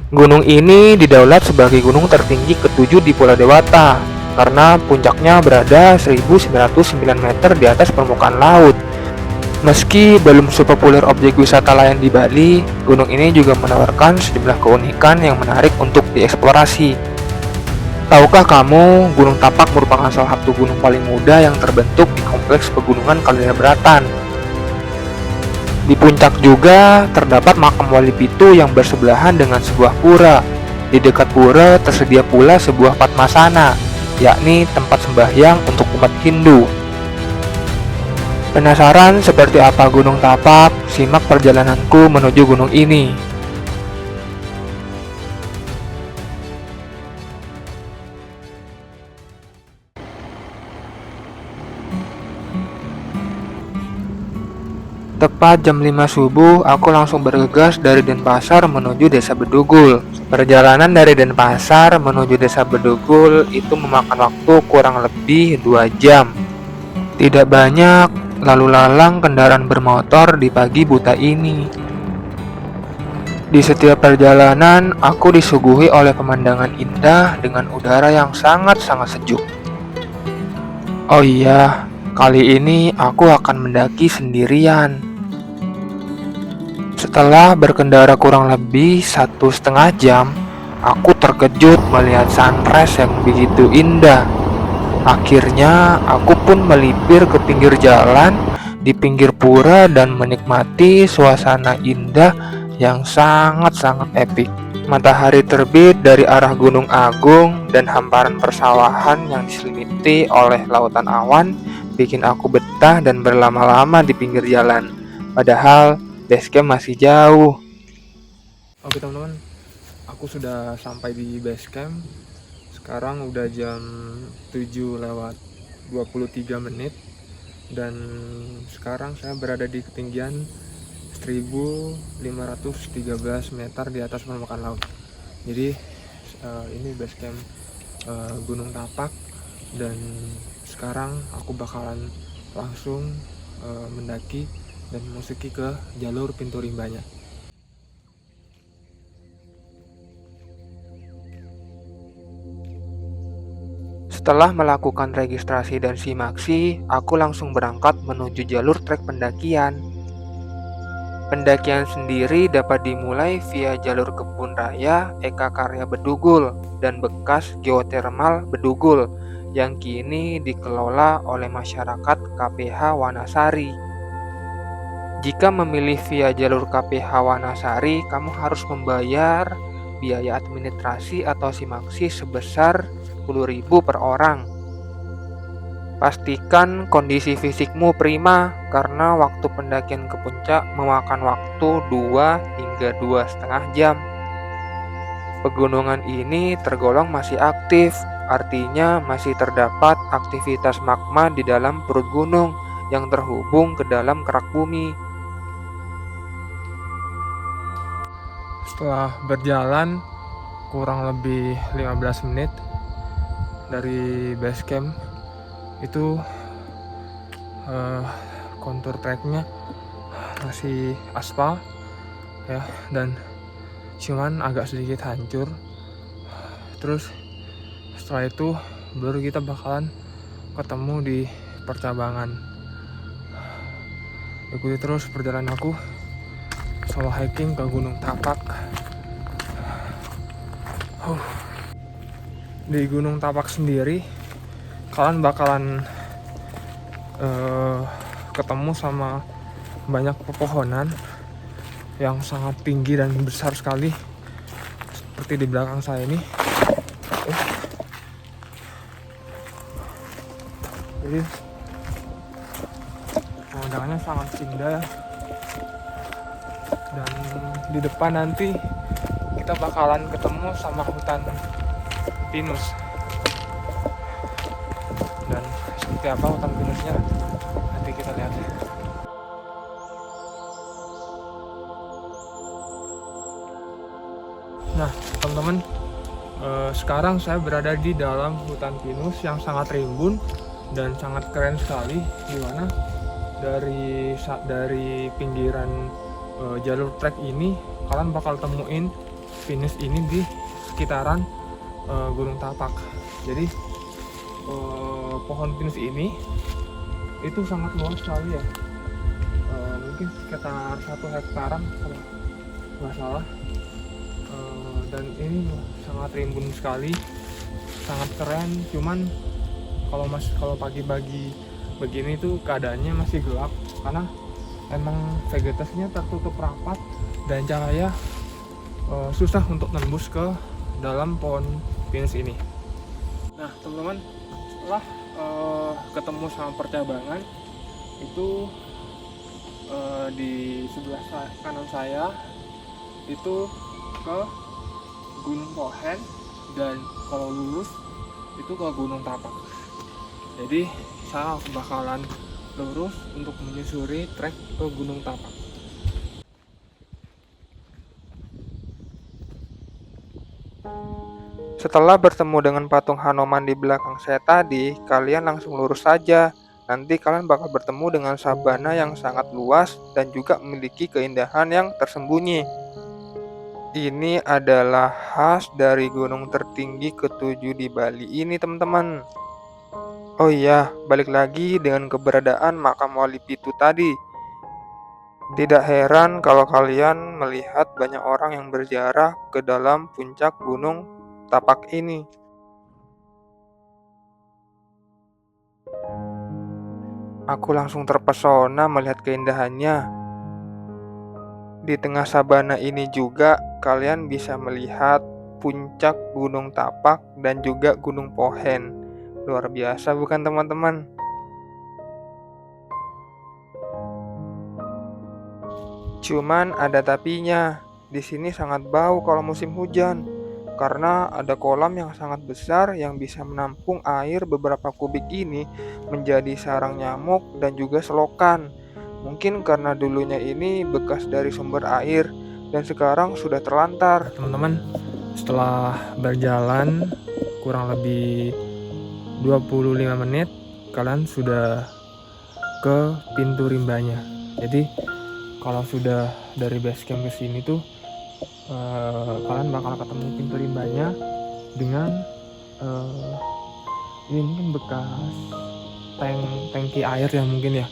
Gunung ini didaulat sebagai gunung tertinggi ketujuh di Pulau Dewata karena puncaknya berada 1909 meter di atas permukaan laut. Meski belum sepopuler objek wisata lain di Bali, gunung ini juga menawarkan sejumlah keunikan yang menarik untuk dieksplorasi. Tahukah kamu, Gunung Tapak merupakan salah satu gunung paling muda yang terbentuk di kompleks pegunungan Kaldera Beratan. Di puncak juga terdapat makam Wali Pitu yang bersebelahan dengan sebuah pura. Di dekat pura tersedia pula sebuah Padmasana, yakni tempat sembahyang untuk umat Hindu. Penasaran seperti apa Gunung Tapak? Simak perjalananku menuju gunung ini. Tepat jam 5 subuh, aku langsung bergegas dari Denpasar menuju Desa Bedugul. Perjalanan dari Denpasar menuju Desa Bedugul itu memakan waktu kurang lebih 2 jam. Tidak banyak lalu lalang kendaraan bermotor di pagi buta ini. Di setiap perjalanan, aku disuguhi oleh pemandangan indah dengan udara yang sangat-sangat sejuk. Oh iya, kali ini aku akan mendaki sendirian. Setelah berkendara kurang lebih 1,5 jam, aku terkejut melihat sunrise yang begitu indah. Akhirnya, aku pun melipir ke pinggir jalan di pinggir pura dan menikmati suasana indah yang sangat-sangat epik. Matahari terbit dari arah Gunung Agung dan hamparan persawahan yang diselimuti oleh lautan awan bikin aku betah dan berlama-lama di pinggir jalan. Padahal basecamp masih jauh. Oke teman-teman, aku sudah sampai di basecamp. Sekarang udah jam 7 lewat 23 menit. Dan sekarang saya berada di ketinggian 1513 meter di atas permukaan laut. Jadi ini basecamp Gunung Tapak. Dan sekarang aku bakalan langsung mendaki dan memasuki ke jalur pintu rimbanya. Setelah melakukan registrasi dan simaksi, aku langsung berangkat menuju jalur trek pendakian. Pendakian sendiri dapat dimulai via jalur kebun raya Eka Karya Bedugul dan bekas geotermal Bedugul yang kini dikelola oleh masyarakat KPH Wanasari. Jika memilih via jalur KPH Wanasari, kamu harus membayar biaya administrasi atau simaksi sebesar 10.000 per orang. Pastikan kondisi fisikmu prima karena waktu pendakian ke puncak memakan waktu 2 hingga 2,5 jam. Pegunungan ini tergolong masih aktif, artinya masih terdapat aktivitas magma di dalam perut gunung yang terhubung ke dalam kerak bumi. Setelah berjalan kurang lebih 15 menit dari base camp, itu kontur treknya masih aspal ya, dan cuman agak sedikit hancur. Terus setelah itu baru kita bakalan ketemu di percabangan. Ikuti terus perjalanan aku solo hiking ke Gunung Tapak. Di Gunung Tapak sendiri kalian bakalan ketemu sama banyak pepohonan yang sangat tinggi dan besar sekali seperti di belakang saya ini. Jadi pemandangannya sangat indah ya. Dan di depan nanti kita bakalan ketemu sama hutan pinus. Dan seperti apa hutan pinusnya nanti kita lihat. Nah teman-teman, sekarang saya berada di dalam hutan pinus yang sangat rimbun dan sangat keren sekali, di mana dari pinggiran jalur trek ini kalian bakal temuin pinus ini di sekitaran Gunung Tapak. Jadi pohon pinus ini itu sangat luas sekali ya, mungkin sekitar 1 hektaran kalau nggak salah. Dan ini sangat rimbun sekali, sangat keren. Cuman kalau pagi-pagi begini tuh keadaannya masih gelap karena emang vegetasinya tertutup rapat dan cahaya susah untuk nembus ke dalam pohon pinus ini. Nah teman-teman, setelah ketemu sama percabangan itu, di sebelah kanan saya itu ke Gunung Pohen, dan kalau lurus itu ke Gunung Tapak. Jadi saya bakalan lurus untuk menyusuri trek ke Gunung Tapak. Setelah bertemu dengan patung Hanoman di belakang saya tadi, kalian langsung lurus saja. Nanti kalian bakal bertemu dengan sabana yang sangat luas dan juga memiliki keindahan yang tersembunyi. Ini adalah khas dari gunung tertinggi ke-7 di Bali ini, teman-teman. Oh iya, balik lagi dengan keberadaan makam Wali Pitu tadi. Tidak heran kalau kalian melihat banyak orang yang berziarah ke dalam puncak Gunung Tapak ini. Aku langsung terpesona melihat keindahannya. Di tengah sabana ini juga kalian bisa melihat puncak Gunung Tapak dan juga Gunung Pohen. Luar biasa bukan teman-teman? Cuman ada tapinya. Di sini sangat bau kalau musim hujan karena ada kolam yang sangat besar yang bisa menampung air beberapa kubik ini menjadi sarang nyamuk dan juga selokan. Mungkin karena dulunya ini bekas dari sumber air dan sekarang sudah terlantar. Teman-teman, setelah berjalan kurang lebih 25 menit, kalian sudah ke pintu rimbanya. Jadi kalau sudah dari base camp ke sini tuh kalian bakal ketemu pintu rimbanya dengan ini mungkin bekas tangki air ya mungkin ya.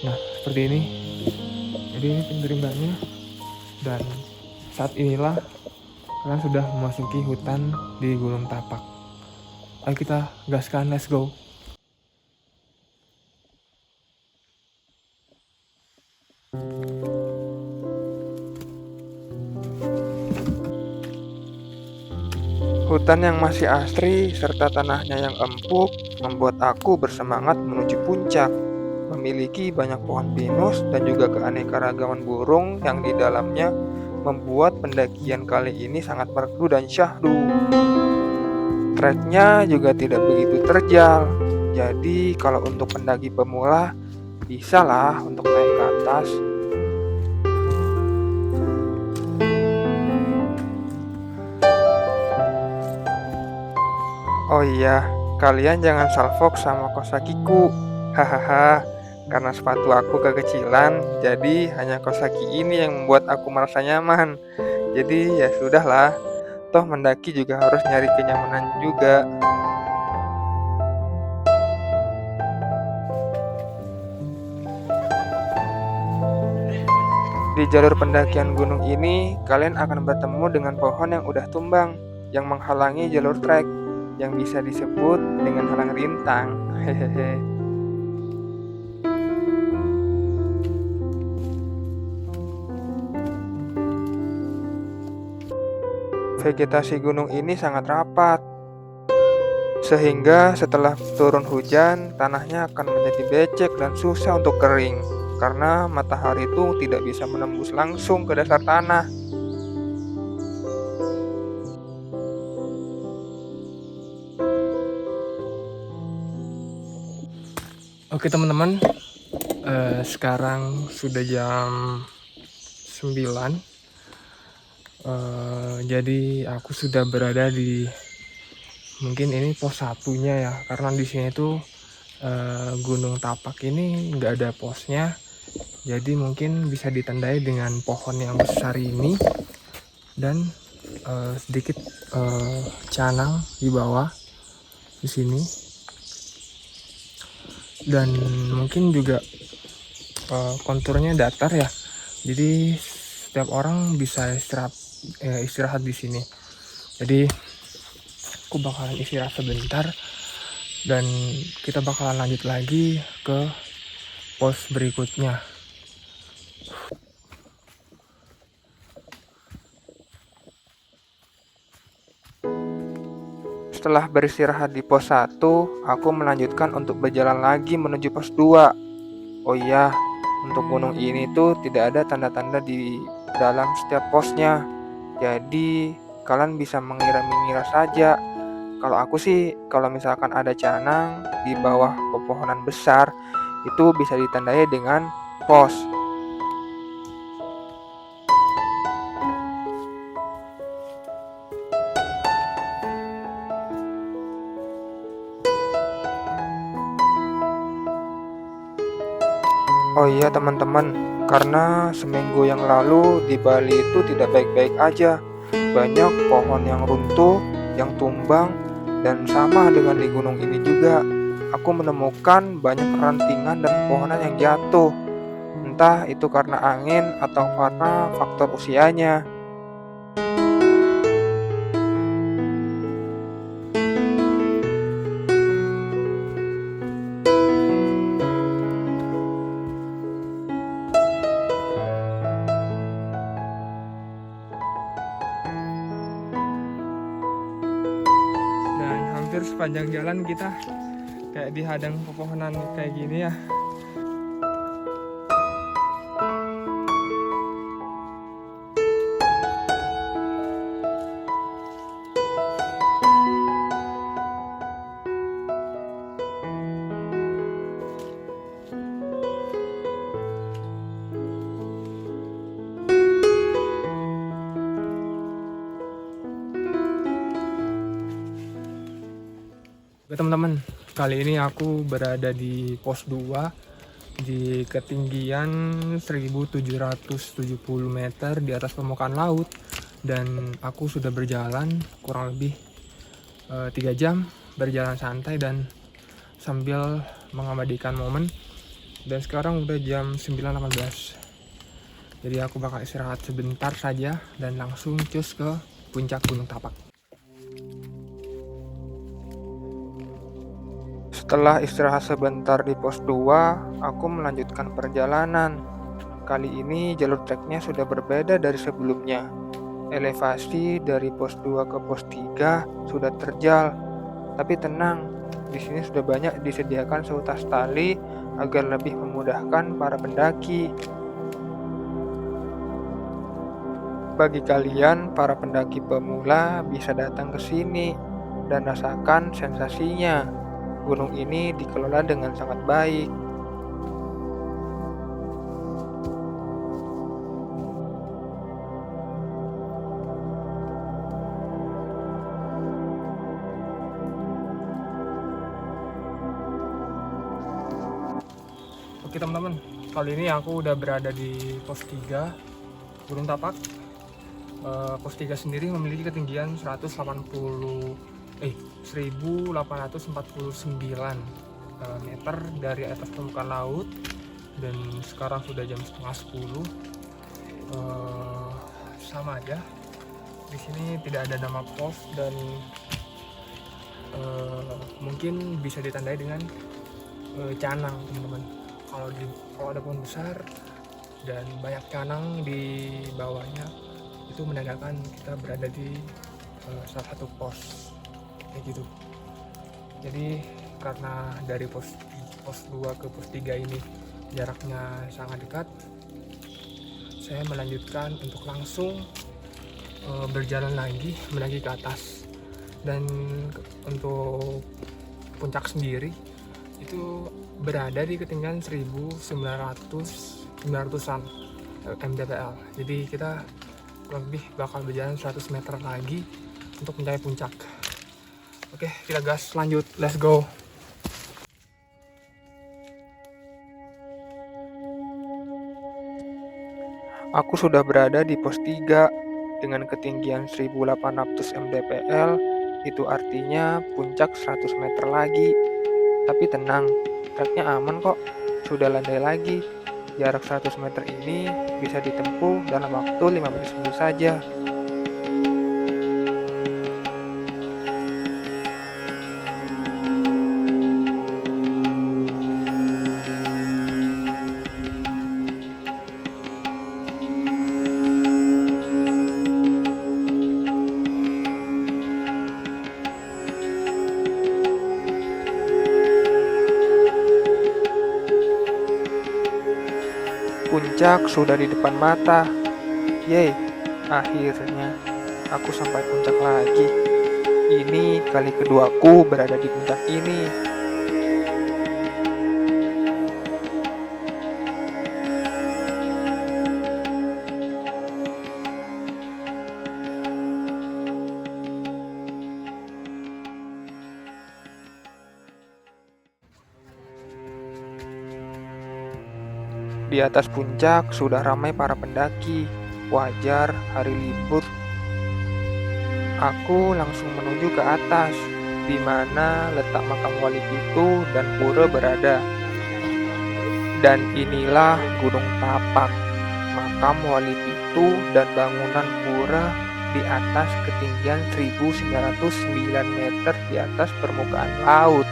Nah seperti ini, jadi ini pintu rimbanya, dan saat inilah kalian sudah memasuki hutan di Gunung Tapak. Ayo kita gaskan, let's go. Hutan yang masih asri serta tanahnya yang empuk membuat aku bersemangat menuju puncak. Memiliki banyak pohon pinus dan juga keanekaragaman burung yang di dalamnya membuat pendakian kali ini sangat merdu dan syahdu. Treknya juga tidak begitu terjal, jadi kalau untuk pendaki pemula bisalah untuk naik ke atas. Oh iya, kalian jangan salfok sama kosakiku. Hahaha, karena sepatu aku kekecilan, jadi hanya kosaki ini yang membuat aku merasa nyaman. Jadi ya sudahlah, toh mendaki juga harus nyari kenyamanan juga. Di jalur pendakian gunung ini, kalian akan bertemu dengan pohon yang udah tumbang, yang menghalangi jalur trek, yang bisa disebut dengan halang rintang. Hehehe. Vegetasi gunung ini sangat rapat, sehingga setelah turun hujan, tanahnya akan menjadi becek dan susah untuk kering, karena matahari itu tidak bisa menembus langsung ke dasar tanah. Oke teman-teman, sekarang sudah jam 9. Jadi aku sudah berada di, mungkin ini pos satunya ya, karena di sini tuh Gunung Tapak ini nggak ada posnya, jadi mungkin bisa ditandai dengan pohon yang besar ini. Dan sedikit canang di bawah di sini, dan mungkin juga konturnya datar ya. Jadi setiap orang bisa istirahat di sini. Jadi aku bakalan istirahat sebentar dan kita bakalan lanjut lagi ke pos berikutnya. Setelah beristirahat di pos 1, aku melanjutkan untuk berjalan lagi menuju pos 2. Oh iya, untuk gunung ini tuh tidak ada tanda-tanda di dalam setiap posnya. Jadi kalian bisa mengira-mengira saja. Kalau aku sih, kalau misalkan ada canang di bawah pepohonan besar, itu bisa ditandai dengan pos. Oh iya teman-teman, karena seminggu yang lalu di Bali itu tidak baik-baik aja. Banyak pohon yang runtuh, yang tumbang, dan sama dengan di gunung ini juga. Aku menemukan banyak rantingan dan pohonan yang jatuh. Entah itu karena angin atau karena faktor usianya. Dan hampir sepanjang jalan kita kayak dihadang pepohonan kayak gini ya. Oke teman-teman, kali ini aku berada di pos 2 di ketinggian 1770 meter di atas permukaan laut, dan aku sudah berjalan kurang lebih 3 jam berjalan santai dan sambil mengabadikan momen. Dan sekarang udah jam 9.18, jadi aku bakal istirahat sebentar saja dan langsung cus ke puncak Gunung Tapak. Setelah istirahat sebentar di pos 2, aku melanjutkan perjalanan. Kali ini jalur treknya sudah berbeda dari sebelumnya. Elevasi dari pos 2 ke pos 3 sudah terjal. Tapi tenang, di sini sudah banyak disediakan seutas tali agar lebih memudahkan para pendaki. Bagi kalian para pendaki pemula bisa datang ke sini dan rasakan sensasinya. Gunung ini dikelola dengan sangat baik. Oke teman-teman, kali ini aku udah berada di pos 3 Gunung Tapak. Pos 3 sendiri memiliki ketinggian 1849 meter dari atas permukaan laut, dan sekarang sudah jam setengah 10. Sama aja, di sini tidak ada nama pos dan mungkin bisa ditandai dengan canang teman-teman. Kalau ada pohon besar dan banyak canang di bawahnya, itu menandakan kita berada di salah satu pos kayak gitu. Jadi karena dari pos 2 ke pos 3 ini jaraknya sangat dekat, saya melanjutkan untuk langsung berjalan lagi mendaki ke atas. Dan untuk puncak sendiri itu berada di ketinggian 1900-900an mdpl. Jadi kita kurang lebih bakal berjalan 100 meter lagi untuk mencapai puncak. Oke, kita gas lanjut, let's go. Aku sudah berada di pos 3 dengan ketinggian 1800 mdpl, itu artinya puncak 100 meter lagi. Tapi tenang, treknya aman kok, sudah landai lagi. Jarak 100 meter ini bisa ditempuh dalam waktu 15 menit saja. Puncak sudah di depan mata. Yeay, akhirnya aku sampai puncak lagi. Ini kali keduaku berada di puncak ini. Di atas puncak sudah ramai para pendaki. Wajar, hari libur. Aku langsung menuju ke atas, di mana letak makam Wali Pitu dan pura berada. Dan inilah Gunung Tapak, makam Wali Pitu dan bangunan pura di atas ketinggian 1909 meter di atas permukaan laut.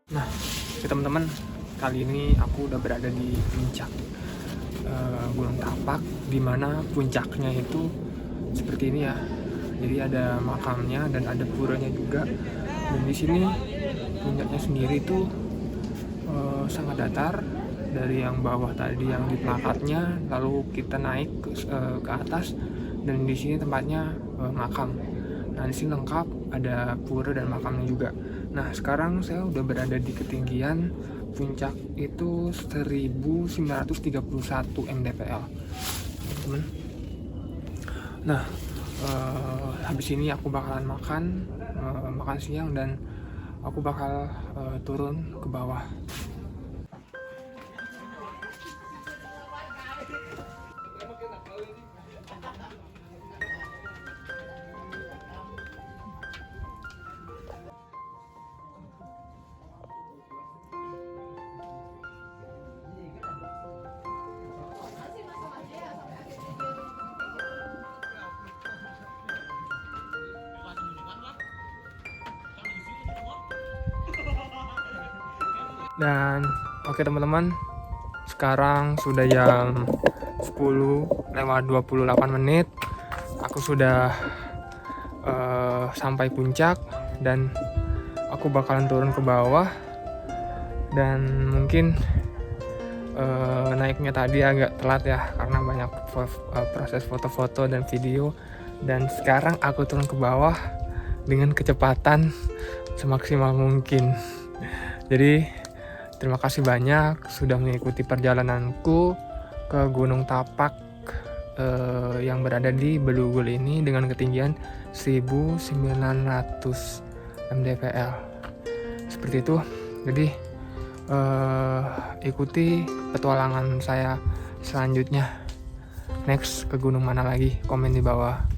Nah, oke teman-teman, kali ini aku udah berada di puncak Gunung Tapak, di mana puncaknya itu seperti ini ya. Jadi ada makamnya dan ada puranya juga. Dan di sini puncaknya sendiri itu sangat datar. Dari yang bawah tadi yang di plakatnya, lalu kita naik ke atas, dan di sini tempatnya makam. Nah, di sini lengkap, ada pura dan makamnya juga. Nah, sekarang saya udah berada di ketinggian puncak itu 1931 mdpl, teman-teman. Nah, habis ini aku bakalan makan siang, dan aku bakal turun ke bawah. Dan oke teman-teman, sekarang sudah jam 10:28. Aku sudah sampai puncak, dan aku bakalan turun ke bawah. Dan mungkin naiknya tadi agak telat ya, karena banyak proses foto-foto dan video. Dan sekarang aku turun ke bawah dengan kecepatan semaksimal mungkin. Jadi terima kasih banyak sudah mengikuti perjalananku ke Gunung Tapak yang berada di Belugul ini dengan ketinggian 1900 mdpl. Seperti itu. Jadi ikuti petualangan saya selanjutnya. Next ke gunung mana lagi? Komen di bawah.